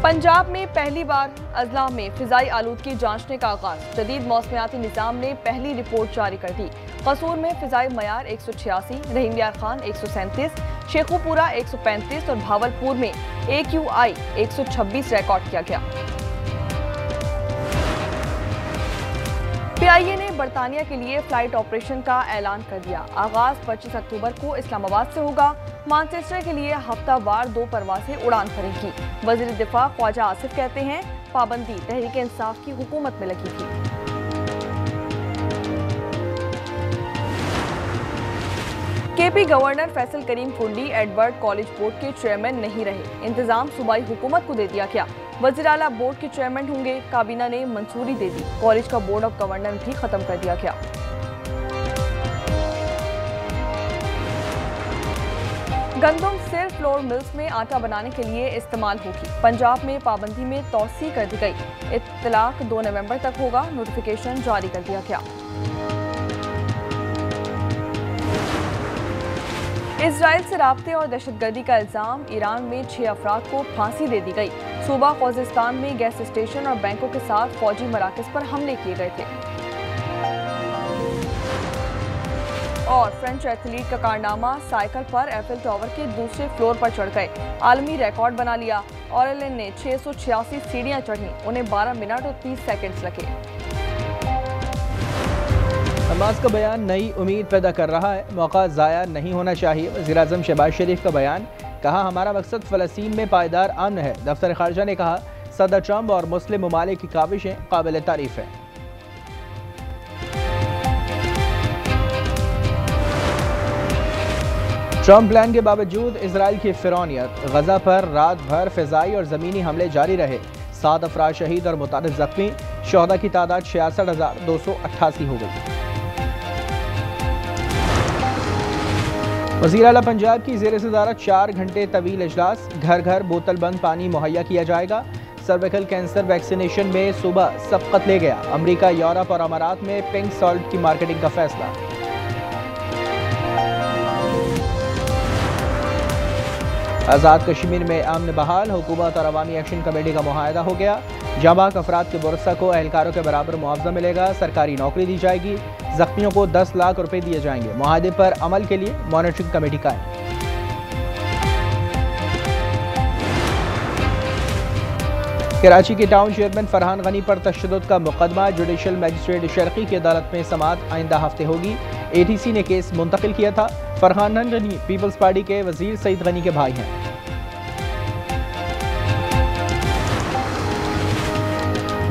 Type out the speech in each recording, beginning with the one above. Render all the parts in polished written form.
पंजाब में पहली बार अजला में फिजाई आलूदगी जांचने का आगाज। जदीद मौसमियाती निज़ाम ने पहली रिपोर्ट जारी कर दी। कसूर में फिजाई मयार 186, रहीम यार खान 137, शेखुपुरा 135 और भावलपुर में AQI 126 रिकॉर्ड किया गया। PIA ने बरतानिया के लिए फ्लाइट ऑपरेशन का ऐलान कर दिया। आगाज 25 अक्टूबर को इस्लामाबाद से होगा। मानचेस्टर के लिए हफ्तावार 2 परवाजें उड़ान भरेंगी। वजीर दिफा ख्वाजा आसिफ कहते हैं, पाबंदी तहरीक इंसाफ की हुकूमत में लगी थी। KP गवर्नर फैसल करीम कुंडी एडवर्ड कॉलेज बोर्ड के चेयरमैन नहीं रहे। इंतजाम सूबाई हुकूमत को दे दिया गया। वज़ीर आला बोर्ड के चेयरमैन होंगे। काबीना ने मंजूरी दे दी। कॉलेज का बोर्ड ऑफ गवर्नर भी खत्म कर दिया गया। गंदम सिर्फ फ्लोर मिल्स में आटा बनाने के लिए इस्तेमाल होगी। पंजाब में पाबंदी में तौसी कर दी गई। इत्तलाक 2 नवंबर तक होगा। नोटिफिकेशन जारी कर दिया गया। इजराइल से राब्ते और दहशतगर्दी का इल्जाम। ईरान में 6 अफराद को फांसी दे दी गई। सूबा खोजिस्तान में गैस स्टेशन और बैंकों के साथ फौजी मराकज पर हमले किए गए थे। और फ्रेंच एथलीट का कारनामा, साइकिल पर एफिल टावर के दूसरे फ्लोर पर चढ़ गए। आलमी रिकॉर्ड बना लिया। ऑरेलिन ने 686 सीढ़ियां चढ़ी। उन्हें 12 मिनट और 30 सेकंड्स लगे। हमास का बयान नई उम्मीद पैदा कर रहा है। मौका ज़ाया नहीं होना चाहिए। वज़ीर-ए-आज़म शहबाज शरीफ का बयान। कहा, हमारा मकसद फ़लस्तीन में पायदार अमन है। दफ्तर ख़ारजा ने कहा, सदर ट्रंप और मुस्लिम ममालिक की काविशें काबिल तारीफ़ हैं। ट्रंप प्लान के बावजूद इजराइल की फिरौनियत। गजा पर रात भर फ़िज़ाई और ज़मीनी हमले जारी रहे। 7 अफराद शहीद और मुतादिद ज़ख्मी। शोहदा की तादाद 66,288 हो गई। वज़ीर आला पंजाब की ज़ेर सदारत 4 घंटे तवील इजलास। घर घर बोतल बंद पानी मुहैया किया जाएगा। सर्विकल कैंसर वैक्सीनेशन में सुबह सबकत ले गया। अमरीका, यूरोप और अमारात में पिंक सॉल्ट की मार्केटिंग का फैसला। आज़ाद कश्मीर में अमन बहाल। हुकूमत और अवामी एक्शन कमेटी का मुआहदा हो गया। जाबाक अफराद के बुरसा को एहलकारों के बराबर मुआवजा मिलेगा। सरकारी नौकरी दी जाएगी। जख्मियों को 10 लाख रुपए दिए जाएंगे। मुआहदे पर अमल के लिए मॉनिटरिंग कमेटी कायम। कराची के टाउन चेयरमैन फरहान गनी पर तशद्दुद का मुकदमा। जुडिशल मजिस्ट्रेट शर्की की अदालत में समाअत आइंदा हफ्ते होगी। ATC ने केस मुंतकिल किया था। फरहान गनी पीपल्स पार्टी के वजीर सईद गनी के भाई हैं।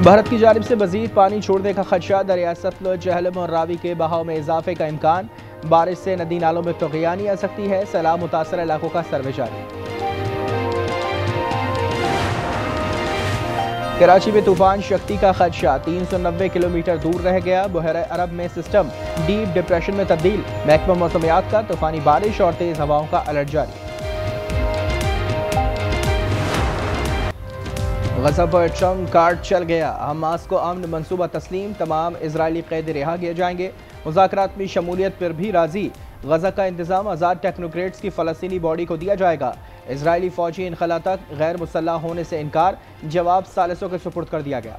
भारत की जानिब से मजीद पानी छोड़ने का खदशा। दरिया सतलुज, जहलम और रावी के बहाव में इजाफे का इम्कान। बारिश से नदी नालों में तुग़यानी आ सकती है। सैलाब मुतासर इलाकों का सर्वे जारी। कराची में तूफान शक्ति का खदशा। 390 किलोमीटर दूर रह गया। बहरे अरब में सिस्टम डीप डिप्रेशन में तब्दील। महकमा मौसमियात का तूफानी बारिश और तेज हवाओं का अलर्ट जारी। गजा पर ट्रंप कार्ड चल गया। हमास को अमन मंसूबा तस्लीम। तमाम इजरायली कैदी रिहा किए जाएंगे। मुज़ाकरात में शमूलियत पर भी राजी। गजा का इंतजाम आज़ाद टेक्नोक्रेट्स की फ़लस्तीनी बॉडी को दिया जाएगा। इजरायली फौजी इनखला तक गैर मुसल्लह होने से इनकार। जवाब सालिसों के सुपुर्द कर दिया गया।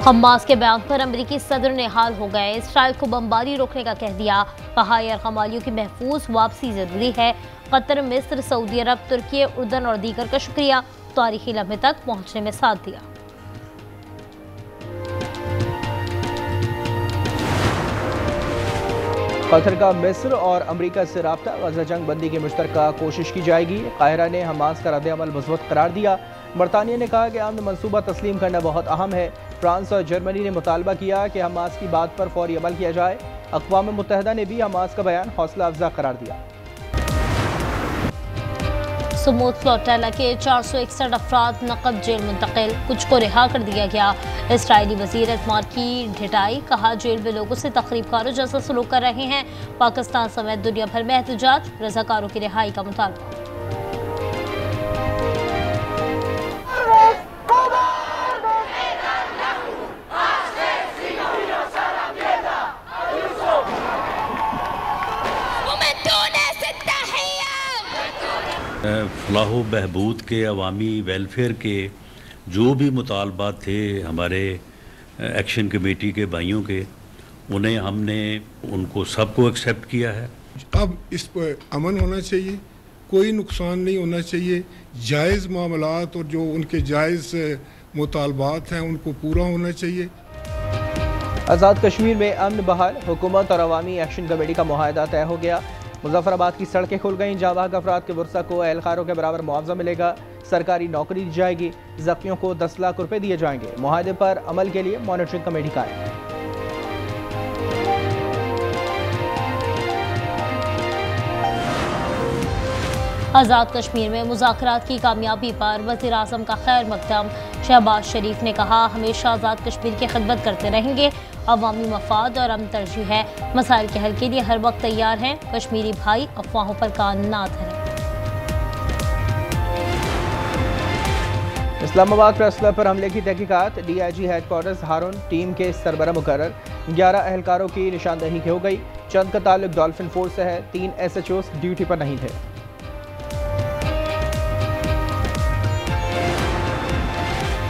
हमास के बयान पर अमेरिकी सदर ने हाल हो गए। इसराइल को बमबारी रोकने का कह दिया। कहा, यरगमालियों की महफूज वापसी जरूरी है। कतर, मिस्र, सऊदी अरब, तुर्की, उर्दन और दीगर का शुक्रिया। तारीखी लम्हे तक पहुंचने में साथ दिया। कतर का मिस्र और अमरीका से राब्ता। गजा जंग बंदी की मुश्तरका कोशिश की जाएगी। काहिरा ने हमास का रद्द-ए-अमल मुस्बत करार दिया। बरतानिया ने कहा कि अमन मंसूबा तस्लीम करना बहुत अहम है। फ्रांस और जर्मनी ने मुतालबा किया कि हमास की बात पर फौरी अमल किया जाए। अक़वाम मुत्तहिदा ने भी हमास का बयान हौसला अफजा करार दिया। समूद फ्लोटेला के 461 अफराद नकब जेल मुंतकिल। कुछ को रिहा कर दिया गया। इसराइली वजीर एतमाद की ढिठाई। कहा, जेल में लोगों से तकरीबकारों जैसा सलूक कर रहे हैं। पाकिस्तान समेत दुनिया भर में एहतजाज। रज़ाकारों की रिहाई का मुतालबा। फलाह व बहबूद के, अवामी वेलफेयर के जो भी मुतालबात थे हमारे एक्शन कमेटी के भाइयों के, उन्हें हमने उनको सबको एक्सेप्ट किया है। अब इस पर अमन होना चाहिए, कोई नुकसान नहीं होना चाहिए, जायज़ मामलात और जो उनके जायज़ मुतालबात हैं उनको पूरा होना चाहिए। आज़ाद कश्मीर में अमन बहाल, हुकूमत और अवामी एक्शन कमेटी का मुआहदा तय हो गया। मुजफ्फराबाद की सड़कें खुल गईं, जाबाज अफराद के वर्सा को एहलकारों के बराबर मुआवजा मिलेगा, सरकारी नौकरी दी जाएगी, जख्मियों को 10 लाख रुपए दिए जाएंगे। मुआहदे पर अमल के लिए मॉनिटरिंग कमेटी कायम। आज़ाद कश्मीर में मुज़ाकरात की कामयाबी पर वज़ीर आज़म का खैर मकदम। शहबाज शरीफ ने कहा, हमेशा आज़ाद कश्मीर की खिदमत करते रहेंगे, अवामी मफाद और अमन तरजीह है, मसाइल के हल के लिए हर वक्त तैयार हैं, कश्मीरी भाई अफवाहों पर कान ना धरें। इस्लामाबाद प्रेस क्लब पर हमले की तहकीकात, DIG हेडक्वार्टर्स हारून टीम के सरबरा मुकर्रर, 11 एहलकारों की निशानदही हो गई। चंद का ताल्लुक डॉल्फिन फोर्स से है, 3 SHOs ड्यूटी पर नहीं थे।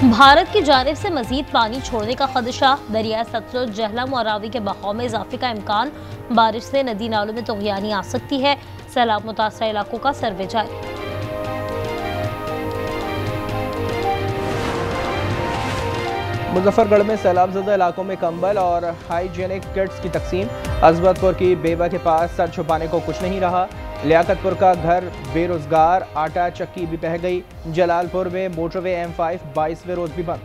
भारत की जानिब से मजीद पानी छोड़ने का खदशा, दरिया सतलुज, जहलम और रावी के बहाव में इजाफे का इम्कान, बारिश से नदी नालों में तुग़यानी आ सकती है, सैलाब मुतासर इलाकों का सर्वे जारी। मुजफ्फरगढ़ में सैलाबज़दा इलाकों में कंबल और हाइजेनिक किट्स की तकसीम, अजबतपुर की बेवा के पास सर छुपाने को कुछ नहीं रहा, लियाकतपुर का घर बेरोजगार, आटा चक्की भी बह गई, जलालपुर में मोटरवे M5 22वें रोज भी बंद।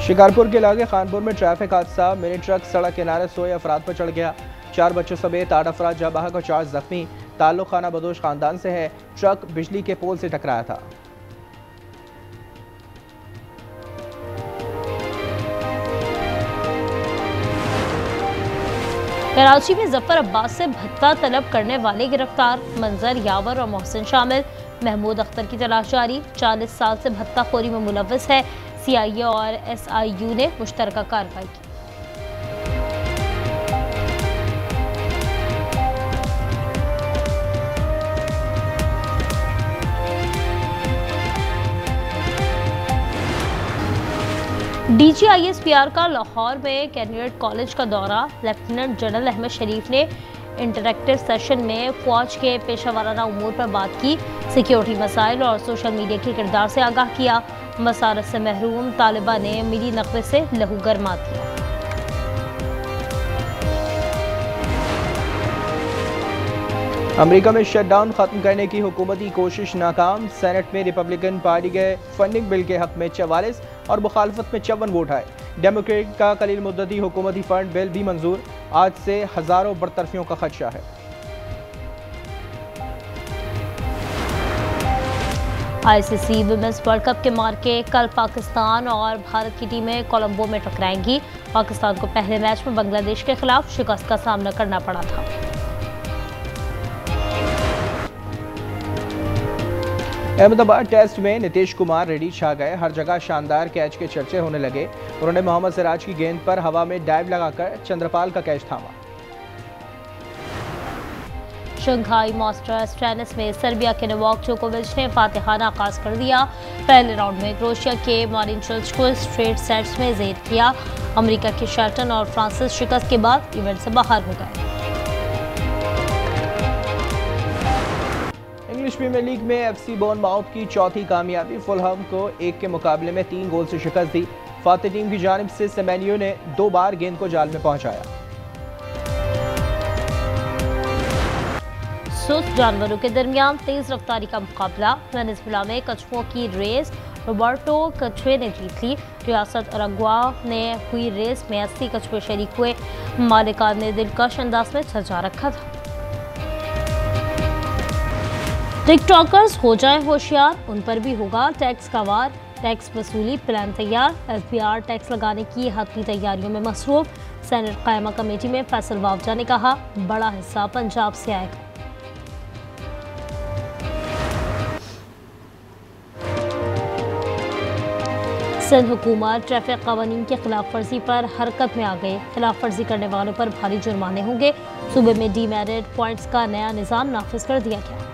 शिकारपुर के इलाके खानपुर में ट्रैफिक हादसा, मिनी ट्रक सड़क किनारे सोए अफराद पर चढ़ गया, 4 बच्चों समेत 8 अफराद जाँ बहक और 4 जख्मी, ताल्लुक खाना बदोश खानदान से है, ट्रक बिजली के पोल से टकराया था। कराची में जफर अब्बास से भत्ता तलब करने वाले गिरफ्तार, मंजर यावर और मोहसिन शामिल, महमूद अख्तर की तलाश जारी, 40 साल से भत्ताखोरी में मुलव्वस है, CIA और SIU ने मुश्तरका कार्रवाई की। DGISPR का लाहौर में कैंडिडेट कॉलेज का दौरा, लेफ्टिनेंट जनरल अहमद शरीफ ने इंटरैक्टिव सेशन में फौज के पेशा वाराना उमूर पर बात की, सिक्योरिटी मसाइल और सोशल मीडिया के किरदार से आगाह किया, मसारत से महरूम तालिबा ने मिली नकबे से लहू गरमा दिया। अमेरिका में शटडाउन खत्म करने की हुकूमती कोशिश नाकाम, सेनेट में रिपब्लिकन पार्टी के फंडिंग बिल के हक में 44 और मुखालफत में 54 वोट आए। डेमोक्रेट का कलील मुद्दती हुकूमती फंड बिल भी मंजूर, आज से हजारों बरतरफियों का खदशा है। ICC वुमेन्स वर्ल्ड कप के मार्के, कल पाकिस्तान और भारत की टीमें कोलंबो में टकराएंगी। पाकिस्तान को पहले मैच में बांग्लादेश के खिलाफ शिकस्त का सामना करना पड़ा था। अहमदाबाद टेस्ट में नीतीश कुमार रेड्डी छा गए, हर जगह शानदार कैच के चर्चे होने लगे। उन्होंने मोहम्मद सिराज की गेंद पर हवा में डाइव लगाकर चंद्रपाल का कैच थामा। शंघाई मास्टर्स टेनिस में सर्बिया के नोवाक जोकोविच ने फातिहाना आगाज कर दिया। पहले राउंड में क्रोएशिया के मारिन चिलिच को स्ट्रेट सेट्स में जेर किया। अमेरिका के शेल्टन और फ्रांसिस शिकस्त के बाद इवेंट से बाहर हो गए। इंग्लिश प्रीमियर लीग में FC बोर्नमाउथ की चौथी कामयाबी, फुलहम को 1 के मुकाबले में 3 गोल से शिकस्त दी। फातिह टीम की जानिब से सेमेन्यो ने 2 बार गेंद को जाल में पहुंचाया। सुस्त जानवरों के दरमियान तेज रफ्तारी का मुकाबला, वेनेजुएला में कछुओं की रेस रोबर्टो कछुए ने जीत ली। रियासत अरागुआ ने हुई रेस में 80 कछुए शरीक हुए। मालिकान ने दिलकश अंदाज में सजा रखा था। टिकटॉकर्स हो जाएं होशियार, उन पर भी होगा टैक्स का वार। टैक्स वसूली प्लान तैयार, FBR टैक्स लगाने की हतमी तैयारियों में मसरूफ। सेनेट कायमा कमेटी में फैसल वावजा ने कहा, बड़ा हिस्सा पंजाब से आएगा। सिंध हुकूमत ट्रैफिक कानून की खिलाफ वर्जी पर हरकत में आ गई। खिलाफ वर्जी करने वालों पर भारी जुर्माने होंगे। सूबे में डीमेरिट पॉइंट्स का नया निज़ाम नाफिज कर दिया गया।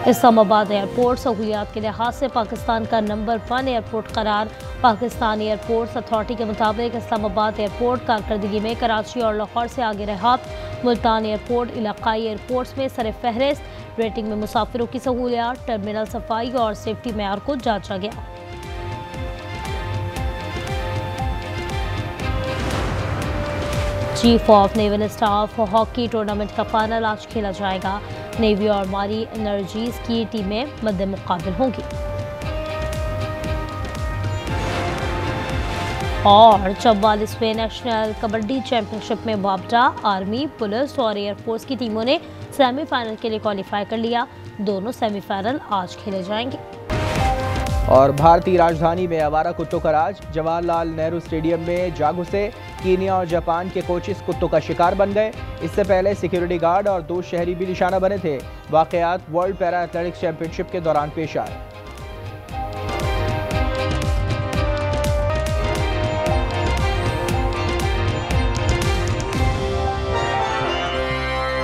इस्लामाबाद एयरपोर्ट सहूलियात के लिहाज से पाकिस्तान का नंबर 1 एयरपोर्ट करार। पाकिस्तान एयरपोर्ट्स अथॉरिटी के मुताबिक इस्लामाबाद एयरपोर्ट कारकर्दगी में कराची और लाहौर से आगे रहा। मुल्तान एयरपोर्ट इलाकाई एयरपोर्ट्स में सर फहरिस्त। रेटिंग में मुसाफिरों की सहूलियात, टर्मिनल सफाई और सेफ्टी मेयार को जांचा गया। Chief of naval staff hockey tournament का फाइनल आज खेला जाएगा। नेवी और मारी एनर्जीज की टीमें मद्दे मुकाबिल होंगी। और 44वें नेशनल कबड्डी चैंपियनशिप में वापडा, आर्मी, पुलिस और एयरफोर्स की टीमों ने सेमीफाइनल के लिए क्वालिफाई कर लिया। दोनों सेमीफाइनल आज खेले जाएंगे। और भारतीय राजधानी में आवारा कुत्तों का राज। जवाहरलाल नेहरू स्टेडियम में जा घुसे। कीनिया और जापान के कोचेस कुत्तों का शिकार बन गए। इससे पहले सिक्योरिटी गार्ड और 2 शहरी भी निशाना बने थे। वाकयात वर्ल्ड पैरा एथलेटिक्स चैंपियनशिप के दौरान पेश आए।